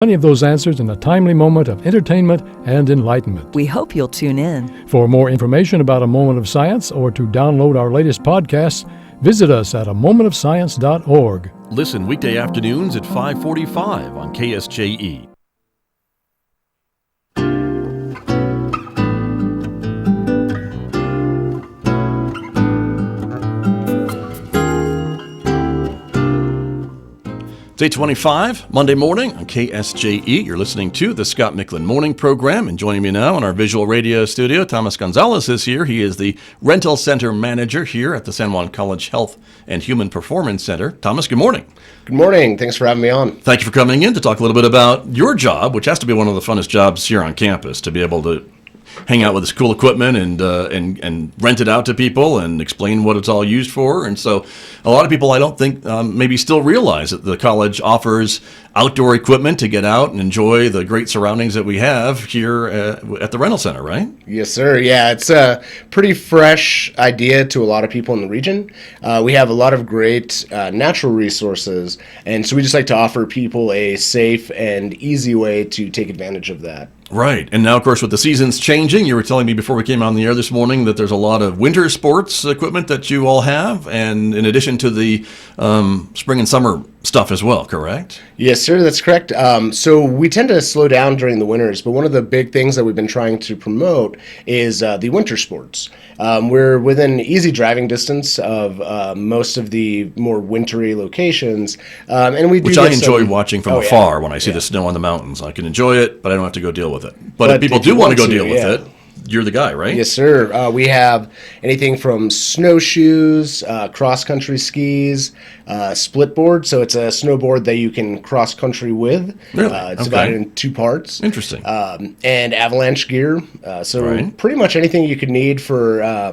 Many of those answers in a timely moment of entertainment and enlightenment. We hope you'll tune in. For more information about A Moment of Science or to download our latest podcasts, visit us at amomentofscience.org. Listen weekday afternoons at 5:45 on KSJE. It's 8:25, Monday morning on KSJE. You're listening to the Scott Micklin Morning Program. And joining me now in our visual radio studio, Thomas Gonzales is here. He is the Rental Center Manager here at the San Juan College Health and Human Performance Center. Thomas, good morning. Good morning. Thanks for having me on. Thank you for coming in to talk a little bit about your job, which has to be one of the funnest jobs here on campus, to be able to hang out with this cool equipment and rent it out to people and explain what it's all used for. And so a lot of people, I don't think, maybe still realize that the college offers outdoor equipment to get out and enjoy the great surroundings that we have here at the rental center, right? Yes, sir. Yeah, it's a pretty fresh idea to a lot of people in the region. We have a lot of great natural resources, and so we just like to offer people a safe and easy way to take advantage of that. Right. And now, of course, with the seasons changing, you were telling me before we came on the air this morning that there's a lot of winter sports equipment that you all have, and in addition to the spring and summer stuff as well, correct? Yes, sir, that's correct. So we tend to slow down during the winters, but one of the big things that we've been trying to promote is the winter sports. We're within easy driving distance of most of the more wintry locations, and we do which I enjoy watching from afar when I see the snow on the mountains. I can enjoy it, but I don't have to go deal with it. But if people do want to go deal with it, you're the guy, right? Yes, sir. We have anything from snowshoes, cross-country skis, split board. So it's a snowboard that you can cross-country with. Really? It's divided in two parts. Interesting. And avalanche gear. Pretty much anything you could need for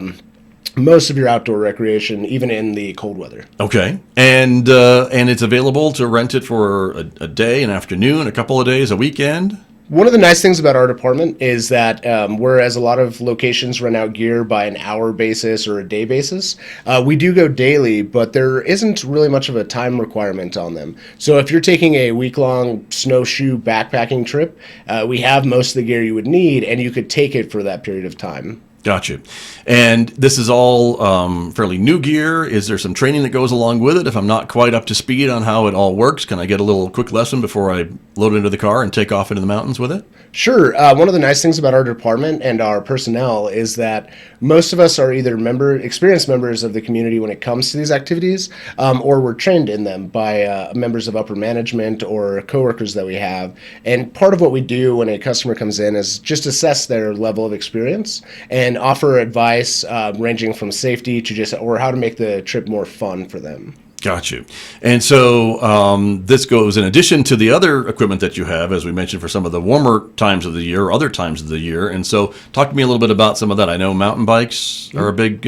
most of your outdoor recreation, even in the cold weather. Okay. And it's available to rent it for a day, an afternoon, a couple of days, a weekend? One of the nice things about our department is that whereas a lot of locations rent out gear by an hour basis or a day basis, we do go daily, but there isn't really much of a time requirement on them. So if you're taking a week-long snowshoe backpacking trip, we have most of the gear you would need, and you could take it for that period of time. Gotcha. And this is all fairly new gear. Is there some training that goes along with it? If I'm not quite up to speed on how it all works, can I get a little quick lesson before I load it into the car and take off into the mountains with it? Sure. One of the nice things about our department and our personnel is that most of us are either experienced members of the community when it comes to these activities, or we're trained in them by members of upper management or coworkers that we have. And part of what we do when a customer comes in is just assess their level of experience and offer advice ranging from safety to or how to make the trip more fun for them. Got you. And so this goes in addition to the other equipment that you have, as we mentioned, for some of the warmer times of the year or other times of the year. And so talk to me a little bit about some of that. I know mountain bikes are a big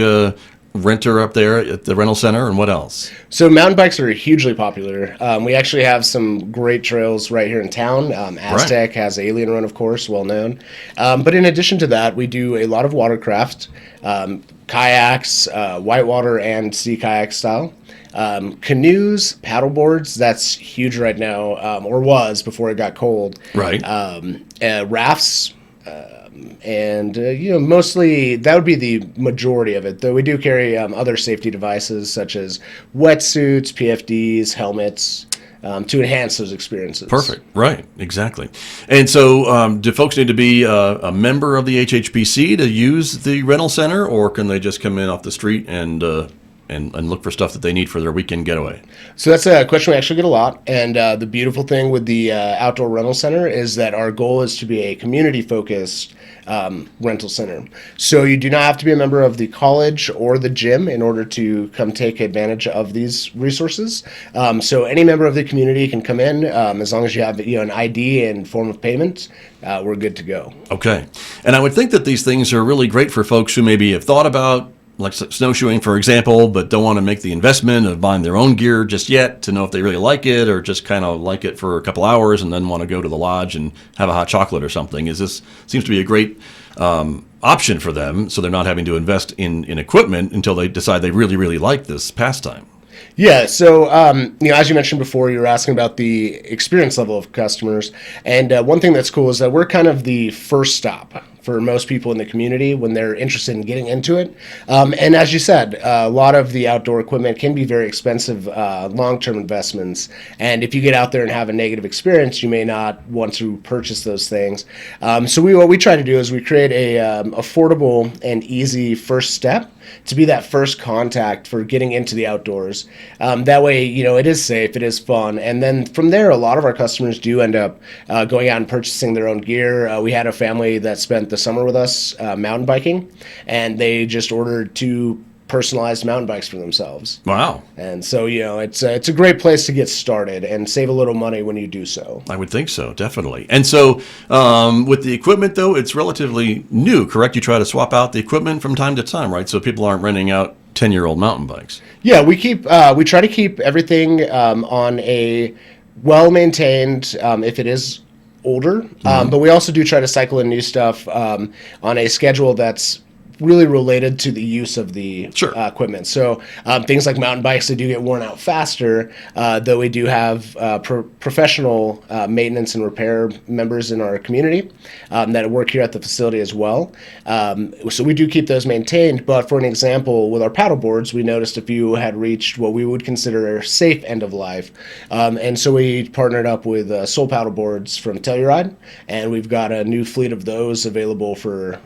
renter up there at the rental center, and what else? So mountain bikes are hugely popular. We actually have some great trails right here in town. Aztec has Alien Run, of course, well known. But in addition to that, we do a lot of watercraft, kayaks, whitewater and sea kayak style. Canoes, paddle boards, that's huge right now, or was before it got cold. Right. Rafts, and mostly that would be the majority of it, though we do carry other safety devices such as wetsuits, PFDs, helmets, to enhance those experiences. Perfect. Right. Exactly. And so do folks need to be a member of the HHPC to use the rental center, or can they just come in off the street and look for stuff that they need for their weekend getaway? So that's a question we actually get a lot. And the beautiful thing with the outdoor rental center is that our goal is to be a community-focused rental center. So you do not have to be a member of the college or the gym in order to come take advantage of these resources. So any member of the community can come in as long as you have an ID and form of payment. We're good to go. Okay. And I would think that these things are really great for folks who maybe have thought about like snowshoeing, for example, but don't want to make the investment of buying their own gear just yet to know if they really like it, or just kind of like it for a couple hours and then want to go to the lodge and have a hot chocolate or something. This seems to be a great option for them, so they're not having to invest in equipment until they decide they really, really like this pastime. Yeah, so as you mentioned before, you were asking about the experience level of customers, and one thing that's cool is that we're kind of the first stop for most people in the community when they're interested in getting into it. And as you said, a lot of the outdoor equipment can be very expensive long-term investments, and if you get out there and have a negative experience, you may not want to purchase those things. So what we try to do is we create a affordable and easy first step to be that first contact for getting into the outdoors. That way, it is safe, it is fun. And then from there, a lot of our customers do end up going out and purchasing their own gear. We had a family that spent the summer with us mountain biking, and they just ordered 2 personalized mountain bikes for themselves. Wow. And so, it's a great place to get started and save a little money when you do so. I would think so, definitely. And so with the equipment, though, it's relatively new, correct? You try to swap out the equipment from time to time, right? So people aren't renting out 10-year-old mountain bikes. Yeah, we try to keep everything on a well-maintained, if it is older, but we also do try to cycle in new stuff on a schedule that's really related to the use of the equipment. So things like mountain bikes, they do get worn out faster, though we do have professional maintenance and repair members in our community that work here at the facility as well. So we do keep those maintained, but for an example, with our paddle boards, we noticed a few had reached what we would consider safe end of life. And so we partnered up with Soul Paddle Boards from Telluride, and we've got a new fleet of those available for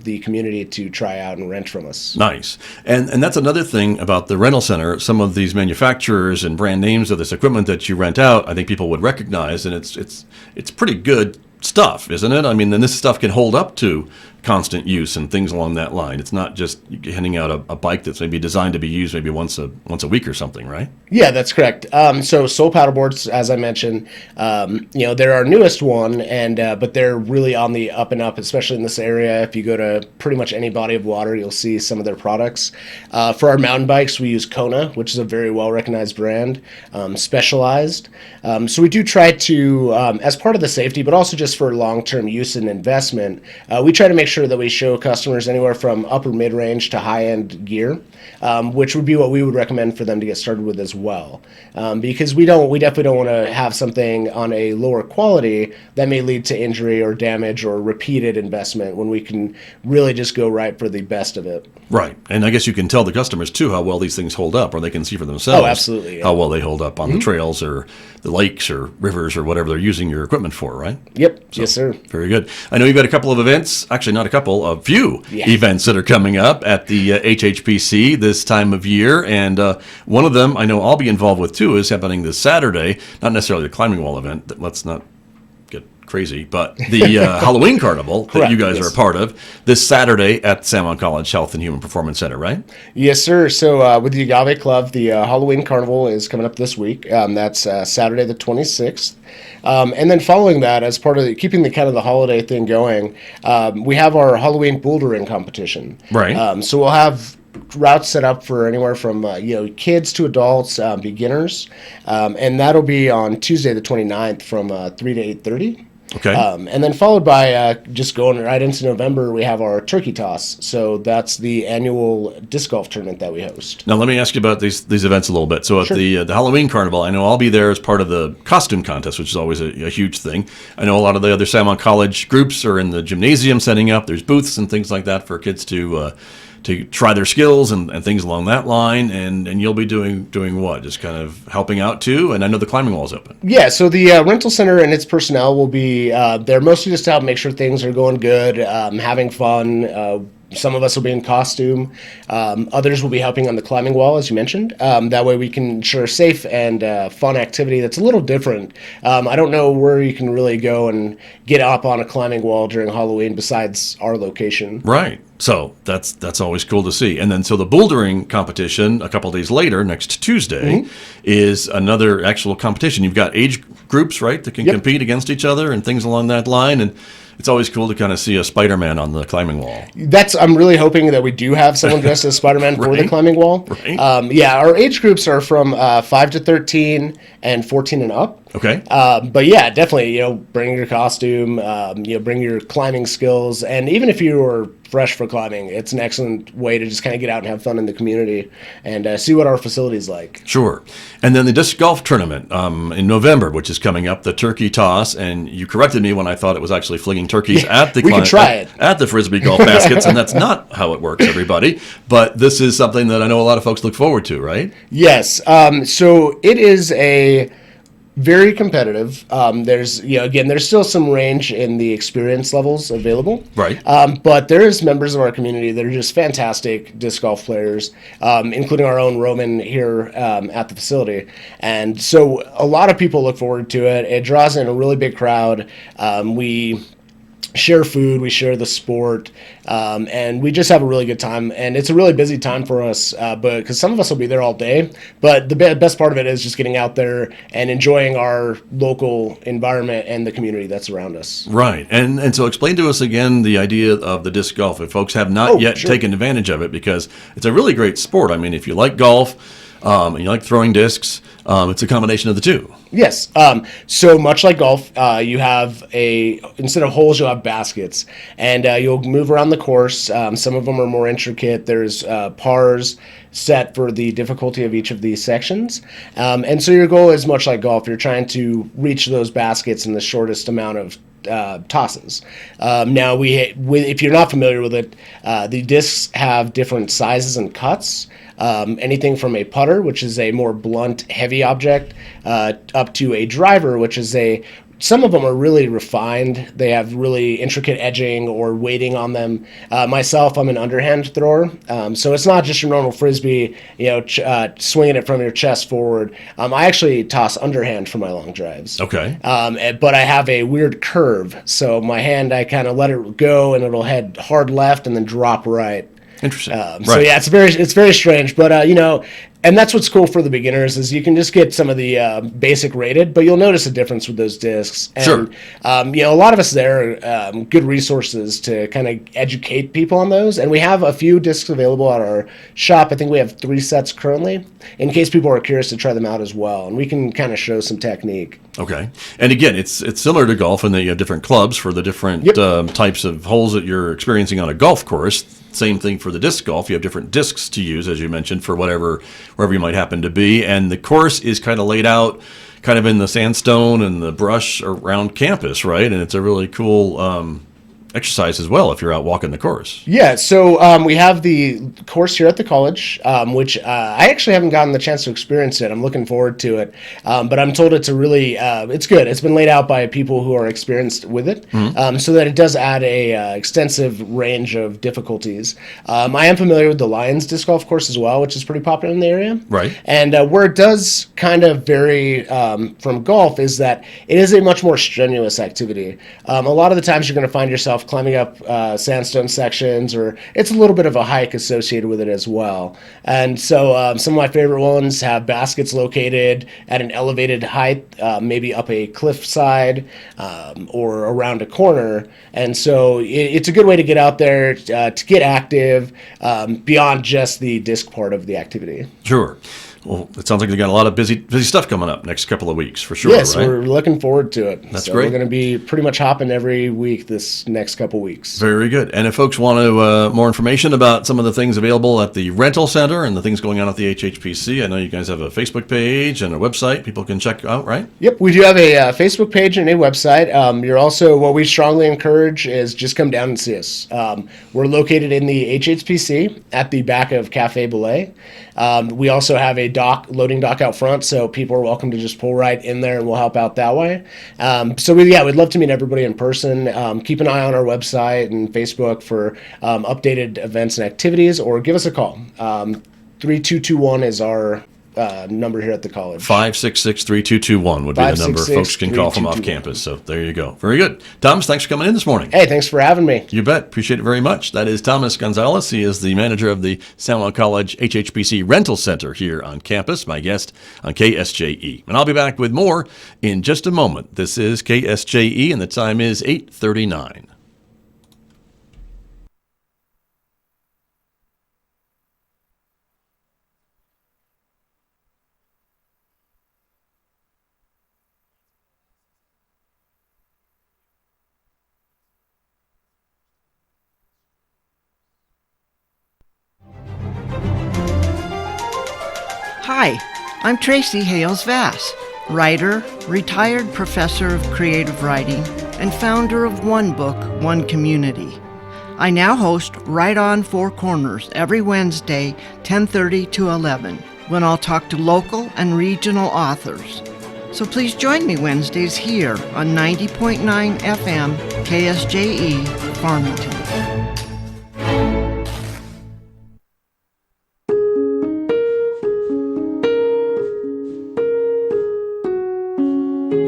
the community to try out and rent from us. Nice. And that's another thing about the rental center. Some of these manufacturers and brand names of this equipment that you rent out, I think people would recognize, and it's pretty good stuff, isn't it? I mean, then this stuff can hold up to constant use and things along that line. It's not just handing out a bike that's maybe designed to be used maybe once a week or something, right? Yeah, that's correct. So Soul Paddleboards, as I mentioned, they're our newest one, and but they're really on the up and up, especially in this area. If you go to pretty much any body of water, you'll see some of their products. For our mountain bikes, we use Kona, which is a very well-recognized brand, Specialized. So we do try to, as part of the safety, but also just for long-term use and investment, we try to make sure that we show customers anywhere from upper mid-range to high-end gear, which would be what we would recommend for them to get started with as well. Because we definitely don't want to have something on a lower quality that may lead to injury or damage or repeated investment when we can really just go right for the best of it. Right. And I guess you can tell the customers, too, how well these things hold up, or they can see for themselves absolutely, yeah. how well they hold up on the trails or the lakes or rivers or whatever they're using your equipment for, right? Yep. So, yes, sir. Very good. I know you've got a couple of events, actually not a few events that are coming up at the HHPC this time of year, and one of them I know I'll be involved with, too, is happening this Saturday, not necessarily the climbing wall event, let's not get crazy, but the Halloween Carnival that you guys are a part of this Saturday at San Juan College Health and Human Performance Center, right? Yes, sir. So with the Agave Club, the Halloween Carnival is coming up this week. That's Saturday the 26th. And then following that, as part of keeping the kind of the holiday thing going, we have our Halloween bouldering competition. Right. So we'll have routes set up for anywhere from kids to adults, beginners, and that'll be on Tuesday the 29th from 3 to 8:30. Okay. And then followed by just going right into November, we have our turkey toss. So that's the annual disc golf tournament that we host. Now, let me ask you about these events a little bit. So at Sure. the Halloween Carnival, I know I'll be there as part of the costume contest, which is always a huge thing. I know a lot of the other San Juan College groups are in the gymnasium setting up. There's booths and things like that for kids to try their skills and things along that line, and you'll be doing what? Just kind of helping out too? And I know the climbing wall is open. Yeah, so the rental center and its personnel will be there mostly just to help make sure things are going good, having fun. Some of us will be in costume. Others will be helping on the climbing wall, as you mentioned. That way we can ensure safe and fun activity that's a little different. I don't know where you can really go and get up on a climbing wall during Halloween besides our location. Right. So that's always cool to see. And then so the bouldering competition a couple days later, next Tuesday, is another actual competition. You've got age groups, right, that can compete against each other and things along that line. And it's always cool to kind of see a Spider-Man on the climbing wall. I'm really hoping that we do have someone dressed as Spider-Man for the climbing wall. Right. Our age groups are from 5 to 13 and 14 and up. Okay. But yeah, definitely, bring your costume, bring your climbing skills. And even if you are fresh for climbing, it's an excellent way to just kind of get out and have fun in the community and see what our facility's like. Sure. And then the disc golf tournament in November, which is coming up, the turkey toss. And you corrected me when I thought it was actually flinging turkeys at the we can try it. At the Frisbee golf baskets. And that's not how it works, everybody. But this is something that I know a lot of folks look forward to, right? Yes. So it is a very competitive. There's, again, there's still some range in the experience levels available. Right. But there's members of our community that are just fantastic disc golf players, including our own Roman here at the facility. And so a lot of people look forward to it. It draws in a really big crowd. We share food, we share the sport, and we just have a really good time. And it's a really busy time for us, but because some of us will be there all day. But the best part of it is just getting out there and enjoying our local environment and the community that's around us. Right. And so explain to us again the idea of the disc golf if folks have not yet taken advantage of it, because it's a really great sport. I mean, if you like golf and you like throwing discs, it's a combination of the two. Yes. So much like golf, you have instead of holes, you'll have baskets, and you'll move around the course. Some of them are more intricate. There's pars set for the difficulty of each of these sections. And so your goal is much like golf. You're trying to reach those baskets in the shortest amount of tosses. Now, if you're not familiar with it, the discs have different sizes and cuts. Anything from a putter, which is a more blunt, heavy object, up to a driver, which is some of them are really refined. They have really intricate edging or weighting on them. Myself, I'm an underhand thrower, so it's not just your normal Frisbee, swinging it from your chest forward. I actually toss underhand for my long drives. Okay. But I have a weird curve, so my hand, I kind of let it go, and it'll head hard left and then drop right. Interesting. So yeah, it's very strange, but and that's what's cool for the beginners is you can just get some of the basic rated, but you'll notice a difference with those discs. And, sure. A lot of us there are good resources to kind of educate people on those, and we have a few discs available at our shop. I think we have 3 sets currently, in case people are curious to try them out as well, and we can kind of show some technique. Okay. And again, it's similar to golf in that you have different clubs for the different types of holes that you're experiencing on a golf course. Same thing for the disc golf. You have different discs to use, as you mentioned, for wherever you might happen to be. And the course is kind of laid out kind of in the sandstone and the brush around campus, right? And it's a really cool exercise as well if you're out walking the course. Yeah, so we have the course here at the college, which I actually haven't gotten the chance to experience it. I'm looking forward to it, but I'm told it's it's good. It's been laid out by people who are experienced with it, so that it does add a extensive range of difficulties. I am familiar with the Lions disc golf course as well, which is pretty popular in the area. Right. And where it does kind of vary from golf is that it is a much more strenuous activity. A lot of the times you're going to find yourself climbing up sandstone sections, or it's a little bit of a hike associated with it as well. And so some of my favorite ones have baskets located at an elevated height, maybe up a cliffside or around a corner. And so it's a good way to get out there, to get active beyond just the disc part of the activity. Sure. Well, it sounds like they got a lot of busy stuff coming up next couple of weeks, for sure. Yes, right? We're looking forward to it. That's great. We're going to be pretty much hopping every week this next couple weeks. Very good. And if folks want to more information about some of the things available at the rental center and the things going on at the HHPC, I know you guys have a Facebook page and a website people can check out, right? Yep, we do have a Facebook page and a website. What we strongly encourage is just come down and see us. We're located in the HHPC at the back of Cafe Belay. We also have a loading dock out front, so people are welcome to just pull right in there, and we'll help out that way. We'd love to meet everybody in person. Keep an eye on our website and Facebook for updated events and activities, or give us a call. 3221 is our number here at the college. 566-3221 would be the number folks can call from off campus. So there you go. Very good. Thomas, thanks for coming in this morning. Hey, thanks for having me. You bet. Appreciate it very much. That is Thomas Gonzales. He is the manager of the San Juan College HHPC Rental Center here on campus, my guest on KSJE. And I'll be back with more in just a moment. This is KSJE, and the time is 8:39. Hi, I'm Tracy Hales-Vass, writer, retired professor of creative writing, and founder of One Book, One Community. I now host Right on Four Corners every Wednesday, 10:30 to 11, when I'll talk to local and regional authors. So please join me Wednesdays here on 90.9 FM KSJE Farmington.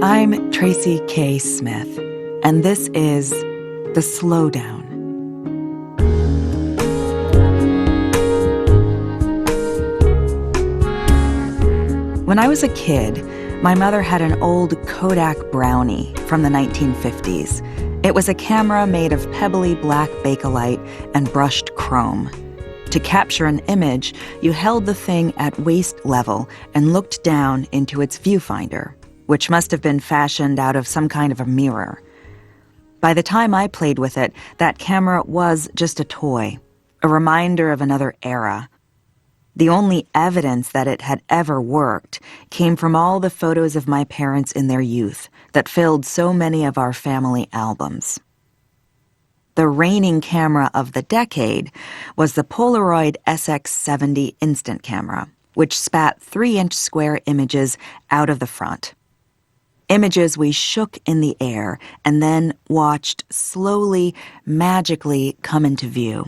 I'm Tracy K. Smith, and this is The Slowdown. When I was a kid, my mother had an old Kodak Brownie from the 1950s. It was a camera made of pebbly black bakelite and brushed chrome. To capture an image, you held the thing at waist level and looked down into its viewfinder, which must have been fashioned out of some kind of a mirror. By the time I played with it, that camera was just a toy, a reminder of another era. The only evidence that it had ever worked came from all the photos of my parents in their youth that filled so many of our family albums. The reigning camera of the decade was the Polaroid SX70 instant camera, which spat 3-inch square images out of the front. Images we shook in the air and then watched slowly, magically come into view.